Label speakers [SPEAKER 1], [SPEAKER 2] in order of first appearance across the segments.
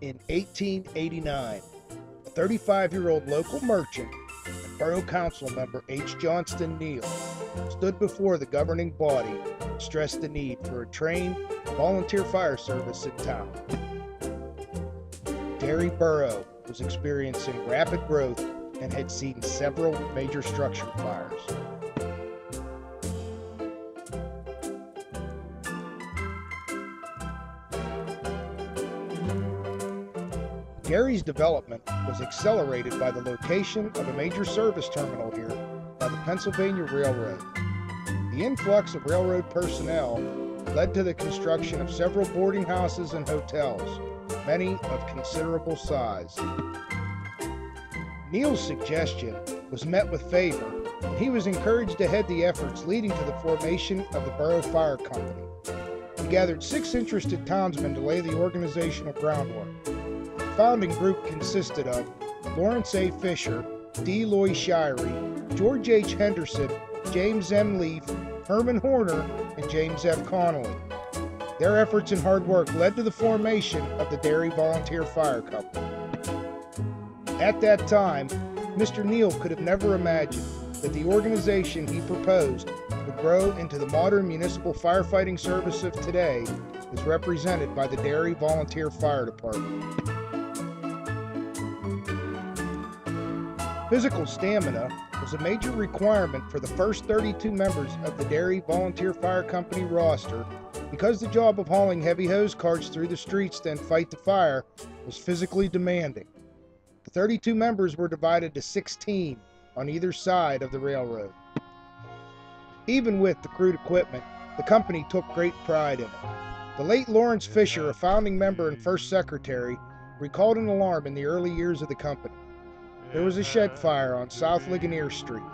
[SPEAKER 1] In 1889, a 35-year-old local merchant and Borough Council member H. Johnston Neal stood before the governing body and stressed the need for a trained volunteer fire service in town. Derry Borough was experiencing rapid growth and had seen several major structure fires. Derry's development was accelerated by the location of a major service terminal here by the Pennsylvania Railroad. The influx of railroad personnel led to the construction of several boarding houses and hotels, many of considerable size. Neal's suggestion was met with favor, and he was encouraged to head the efforts leading to the formation of the Borough Fire Company. He gathered 6 interested townsmen to lay the organizational groundwork. The founding group consisted of Lawrence A. Fisher, D. Loy Shirey, George H. Henderson, James M. Leaf, Herman Horner, and James F. Connolly. Their efforts and hard work led to the formation of the Derry Volunteer Fire Company. At that time, Mr. Neal could have never imagined that the organization he proposed would grow into the modern municipal firefighting service of today, as represented by the Derry Volunteer Fire Department. Physical stamina was a major requirement for the first 32 members of the Derry Volunteer Fire Company roster because the job of hauling heavy hose carts through the streets to then fight the fire was physically demanding. The 32 members were divided to 16 on either side of the railroad. Even with the crude equipment, the company took great pride in it. The late Lawrence Fisher, a founding member and first secretary, recalled an alarm in the early years of the company. There was a shed fire on South Ligonier Street.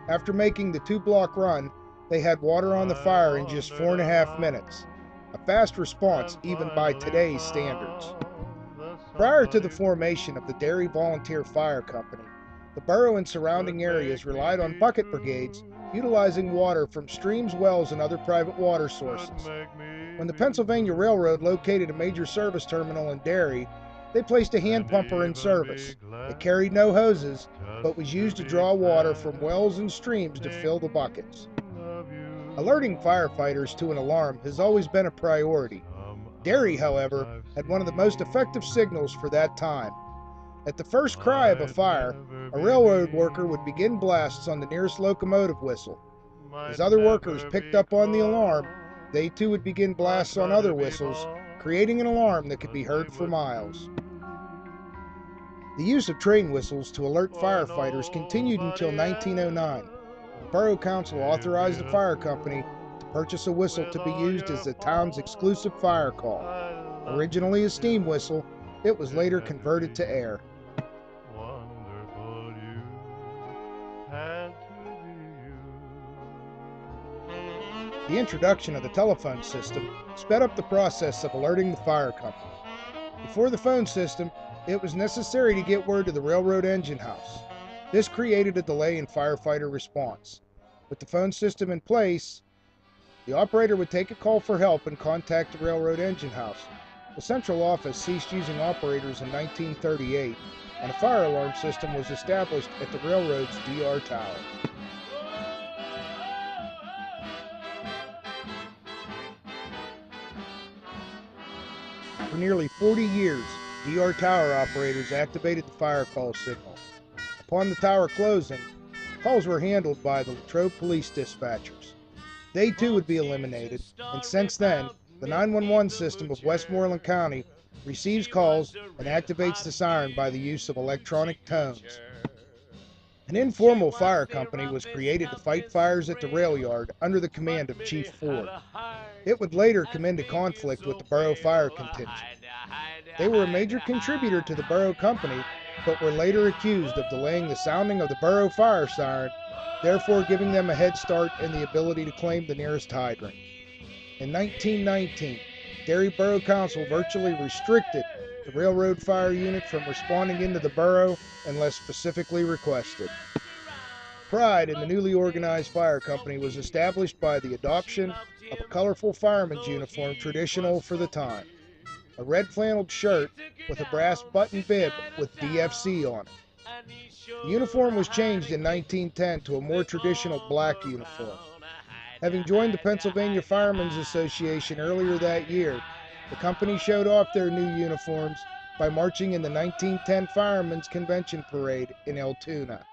[SPEAKER 1] After making the 2-block run, they had water on the fire in just 4.5 minutes, a fast response even by today's standards. Prior to the formation of the Derry Volunteer Fire Company, the borough and surrounding areas relied on bucket brigades utilizing water from streams, wells, and other private water sources. When the Pennsylvania Railroad located a major service terminal in Derry, they placed a hand pumper in service. It carried no hoses, but was used to draw water from wells and streams to fill the buckets. Alerting firefighters to an alarm has always been a priority. Derry, however, had one of the most effective signals for that time. At the first cry of a fire, a railroad worker would begin blasts on the nearest locomotive whistle. As other workers picked up on the alarm, they too would begin blasts on other whistles, creating an alarm that could be heard for miles. The use of train whistles to alert firefighters continued until 1909. The Borough Council authorized the fire company to purchase a whistle to be used as the town's exclusive fire call. Originally a steam whistle, it was later converted to air. The introduction of the telephone system sped up the process of alerting the fire company. Before the phone system, it was necessary to get word to the railroad engine house. This created a delay in firefighter response. With the phone system in place, the operator would take a call for help and contact the railroad engine house. The central office ceased using operators in 1938, and a fire alarm system was established at the railroad's DR Tower. For nearly 40 years, DR Tower operators activated the fire call signal. Upon the tower closing, calls were handled by the Latrobe police dispatchers. They too would be eliminated, and since then, the 911 system of Westmoreland County receives calls and activates the siren by the use of electronic tones. An informal fire company was created to fight fires at the rail yard under the command of Chief Ford. It would later come into conflict with the borough fire contingent. They were a major contributor to the borough company, but were later accused of delaying the sounding of the borough fire siren, therefore giving them a head start in the ability to claim the nearest hydrant. In 1919, Derry Borough Council virtually restricted the railroad fire unit from responding into the borough unless specifically requested. Pride in the newly organized fire company was established by the adoption of a colorful fireman's uniform traditional for the time. a red flannel shirt with a brass button bib with DFC on it. The uniform was changed in 1910 to a more traditional black uniform. Having joined the Pennsylvania Firemen's Association earlier that year, the company showed off their new uniforms by marching in the 1910 Firemen's Convention Parade in Altoona.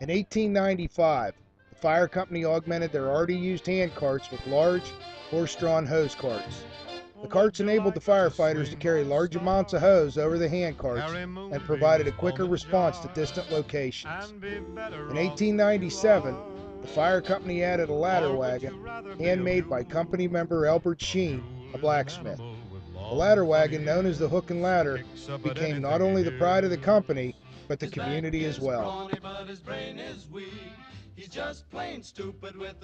[SPEAKER 1] In 1895, the fire company augmented their already used hand carts with large, horse-drawn hose carts. The carts enabled the firefighters to carry large amounts of hose over the hand carts and provided a quicker response to distant locations. In 1897, the fire company added a ladder wagon, handmade by company member Albert Sheen, a blacksmith. The ladder wagon, known as the Hook and Ladder, became not only the pride of the company, but the community as well.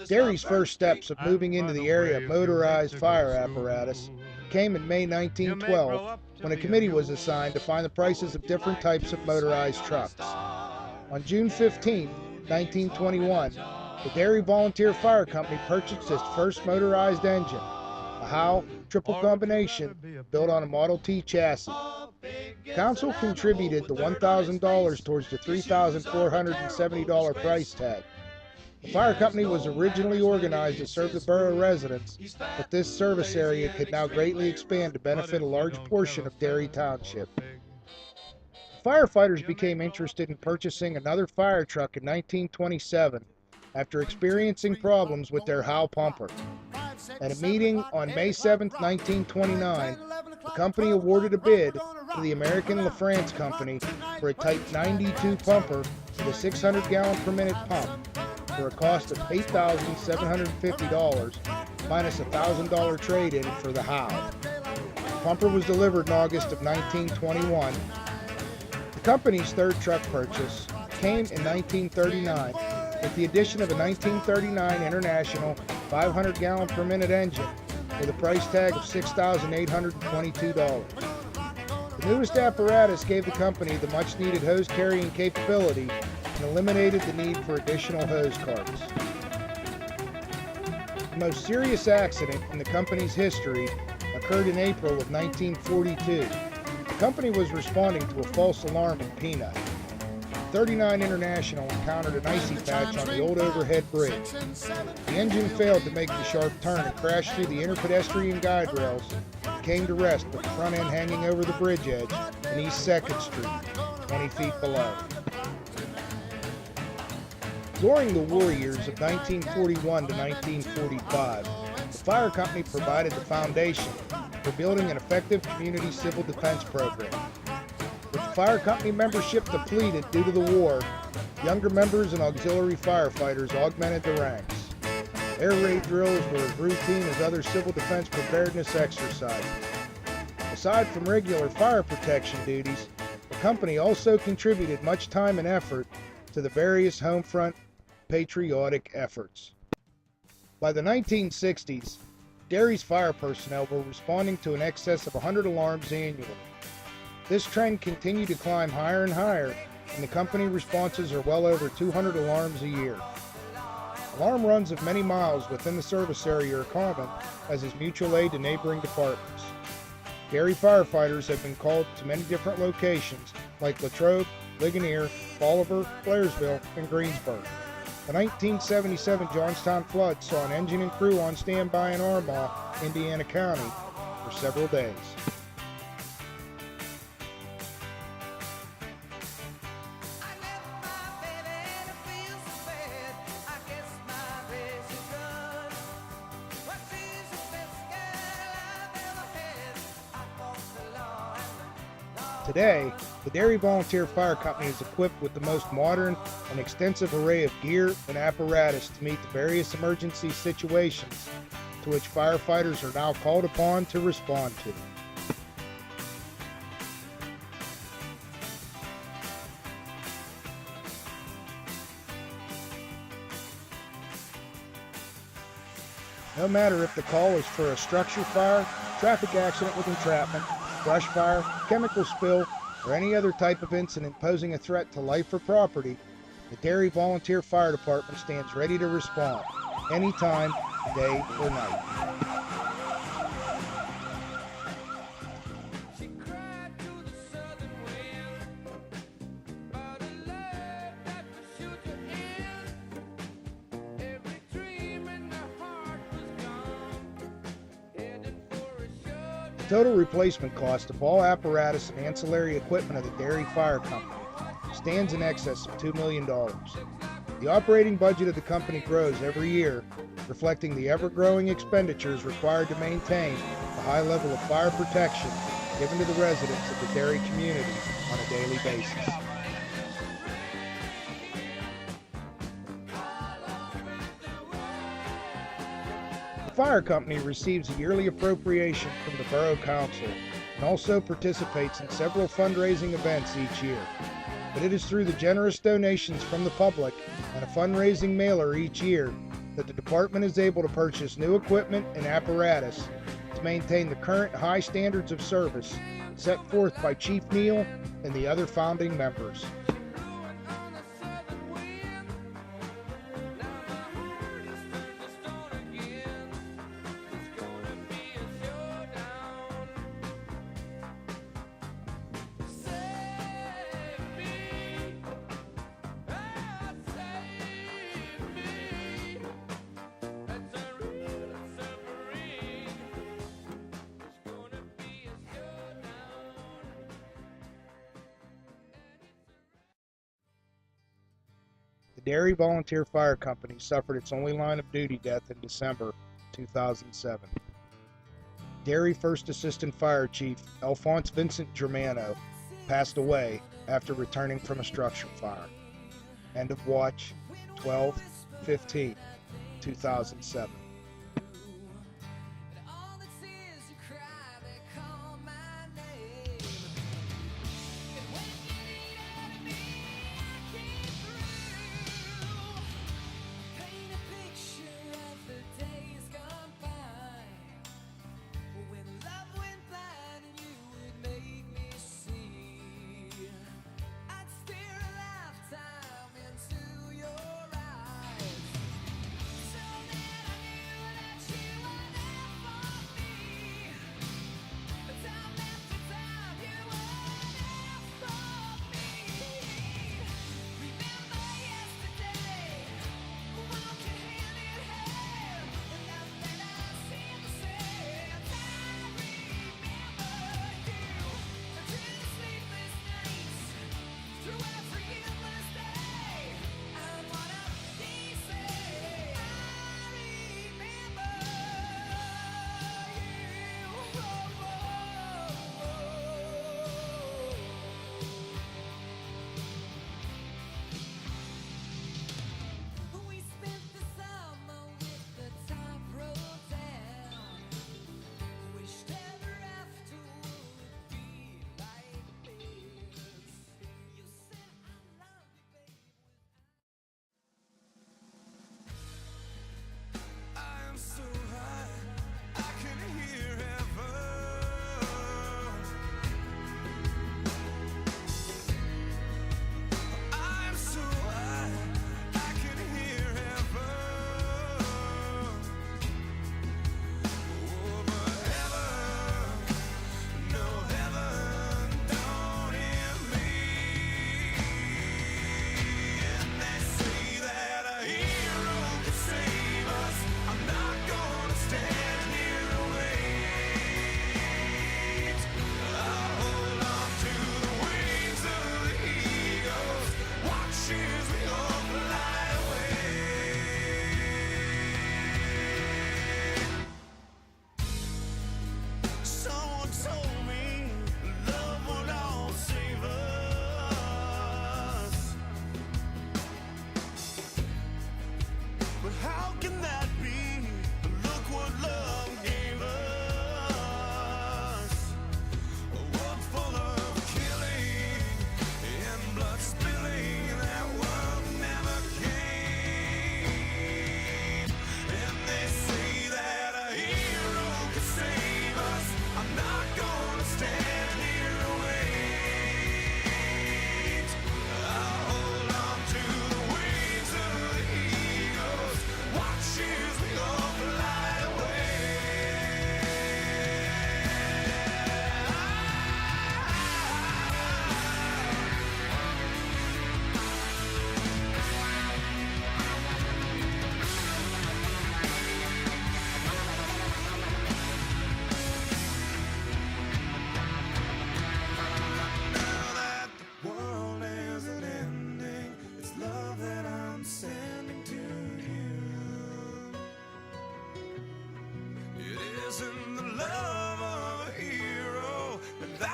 [SPEAKER 1] Derry's first steps of moving into the area of motorized fire apparatus came in May 1912, when a committee was assigned to find the prices of different types of motorized trucks. On June 15, 1921, the Derry Volunteer Fire Company purchased its first motorized engine, a Howe triple combination built on a Model T chassis. Council contributed the $1,000 towards the $3,470 price tag. The fire company was originally organized to serve the borough residents, but this service area could now greatly expand to benefit a large portion of Derry Township. Firefighters became interested in purchasing another fire truck in 1927 after experiencing problems with their Howe pumper. At a meeting on May 7, 1929, the company awarded a bid to the American LaFrance Company for a Type 92 pumper with a 600-gallon per minute pump for a cost of $8,750 minus a $1,000 trade-in for the Howe. The pumper was delivered in August of 1921. The company's third truck purchase came in 1939 with the addition of a 1939 International 500-gallon per minute engine with a price tag of $6,822. The newest apparatus gave the company the much-needed hose carrying capability and eliminated the need for additional hose carts. The most serious accident in the company's history occurred in April of 1942. The company was responding to a false alarm in Peanut. 39 International encountered an icy patch on the old overhead bridge. The engine failed to make the sharp turn and crashed through the inner pedestrian guide rails and came to rest with the front end hanging over the bridge edge in East 2nd Street, 20 feet below. During the war years of 1941 to 1945, the fire company provided the foundation for building an effective community civil defense program. With the fire company membership depleted due to the war, younger members and auxiliary firefighters augmented the ranks. Air raid drills were as routine as other civil defense preparedness exercises. Aside from regular fire protection duties, the company also contributed much time and effort to the various home front patriotic efforts. By the 1960s, Derry's fire personnel were responding to an excess of 100 alarms annually. This trend continued to climb higher and higher, and the company responses are well over 200 alarms a year. Alarm runs of many miles within the service area are common, as is mutual aid to neighboring departments. Derry firefighters have been called to many different locations like Latrobe, Ligonier, Bolivar, Blairsville, and Greensburg. The 1977 Johnstown flood saw an engine and crew on standby in Armagh, Indiana County, for several days. Today, the Derry Volunteer Fire Company is equipped with the most modern and extensive array of gear and apparatus to meet the various emergency situations to which firefighters are now called upon to respond to. No matter if the call is for a structure fire, traffic accident with entrapment, brush fire, chemical spill, or any other type of incident posing a threat to life or property, the Derry Volunteer Fire Department stands ready to respond, anytime, day or night. total replacement cost of all apparatus and ancillary equipment of the Derry Fire Company stands in excess of $2 million. The operating budget of the company grows every year, reflecting the ever-growing expenditures required to maintain the high level of fire protection given to the residents of the Derry community on a daily basis. The fire company receives a yearly appropriation from the Borough Council and also participates in several fundraising events each year. But it is through the generous donations from the public and a fundraising mailer each year that the department is able to purchase new equipment and apparatus to maintain the current high standards of service set forth by Chief Neal and the other founding members. The Derry Volunteer Fire Company suffered its only line of duty death in December 2007. Derry First Assistant Fire Chief Alphonse Vincent Germano passed away after returning from a structure fire. End of watch 12/15/2007.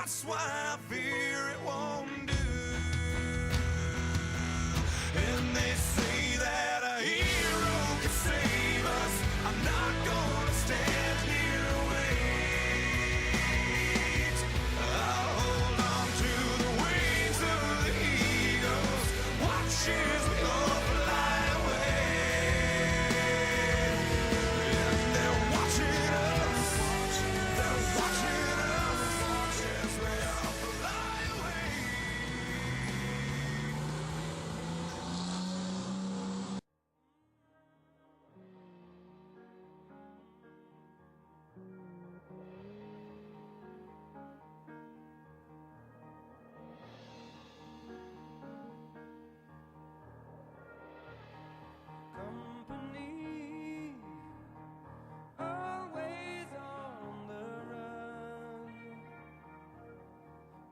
[SPEAKER 2] That's why I fear it won't do. And they say that a hero can save us. I'm not gonna stand here and wait. I'll hold on to the wings of the eagles. Watch as we all fly away. And they're watching us. They're watching us as we all fly away. Company, always on the run.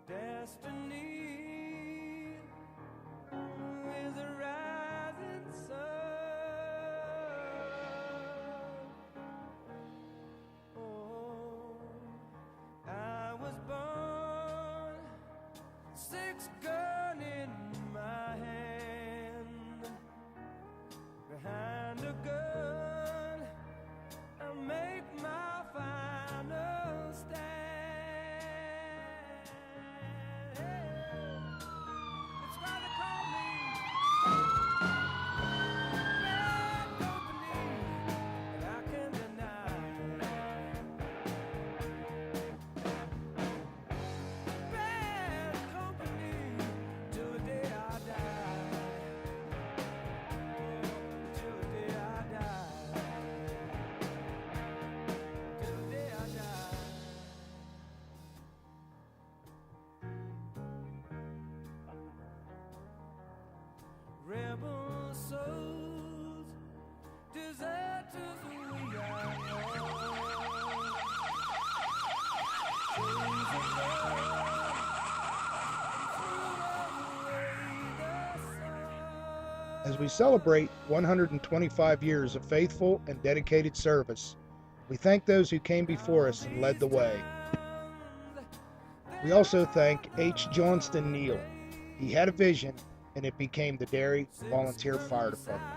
[SPEAKER 2] Destiny is a rising sun. Oh, I was born, 6 gun in my hand. Behind a gun, I make my final stand. That's why they call me bad company, and I can deny bad company till the day I die. Till the day I die. Till the day I die. Rebel souls, deserters we are all. Souls of love,
[SPEAKER 1] As we celebrate 125 years of faithful and dedicated service, we thank those who came before us and led the way. We also thank H. Johnston Neal. He had a vision, and it became the Derry Volunteer Fire Department.